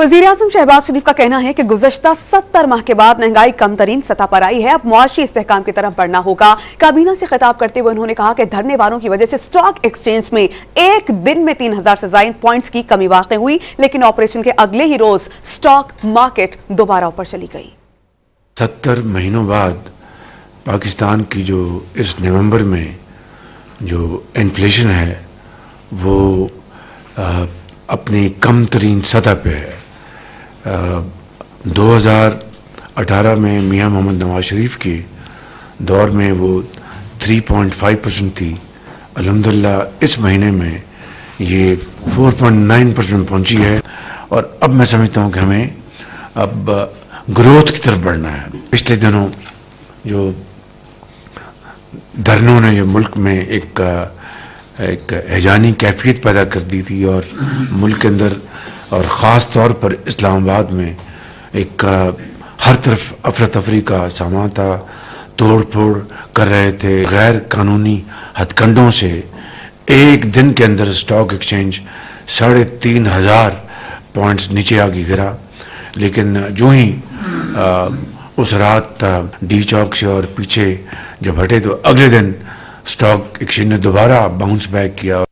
वज़ीर-ए-आज़म शहबाज शरीफ का कहना है कि गुज़श्ता 70 माह के बाद महंगाई कम तरीन सतह पर आई है। अब मुआशी इस्तेहकाम की तरफ बढ़ना होगा। काबीना से खिताब करते हुए उन्होंने कहा कि धरने वालों की वजह से स्टॉक एक्सचेंज में एक दिन में 3000 से ज़ायद पॉइंट्स की कमी वाक़ई हुई, लेकिन ऑपरेशन के अगले ही रोज स्टॉक मार्केट दोबारा ऊपर चली गई। 70 महीनों बाद पाकिस्तान की जो इस नवंबर में जो इन्फ्लेशन है वो अपनी कम तरीन सतह पे है। 2018 में मियां मोहम्मद नवाज शरीफ के दौर में वो 3.5% थी। अल्हम्दुलिल्लाह इस महीने में ये 4.9% पहुंची है और अब मैं समझता हूं कि हमें अब ग्रोथ की तरफ बढ़ना है। पिछले दिनों जो धरनों ने जो मुल्क में एक हैजानी कैफियत पैदा कर दी थी और मुल्क के अंदर और ख़ास तौर पर इस्लामाबाद में एक हर तरफ अफरा तफरी का सामान था, तोड़ फोड़ कर रहे थे। गैर कानूनी हथकंडों से एक दिन के अंदर स्टॉक एक्सचेंज 3500 पॉइंट्स नीचे आगे गिरा। लेकिन जो ही उस रात डी चौक से और पीछे जब हटे तो अगले दिन स्टॉक एक्सचेंज ने दोबारा बाउंस बैक किया।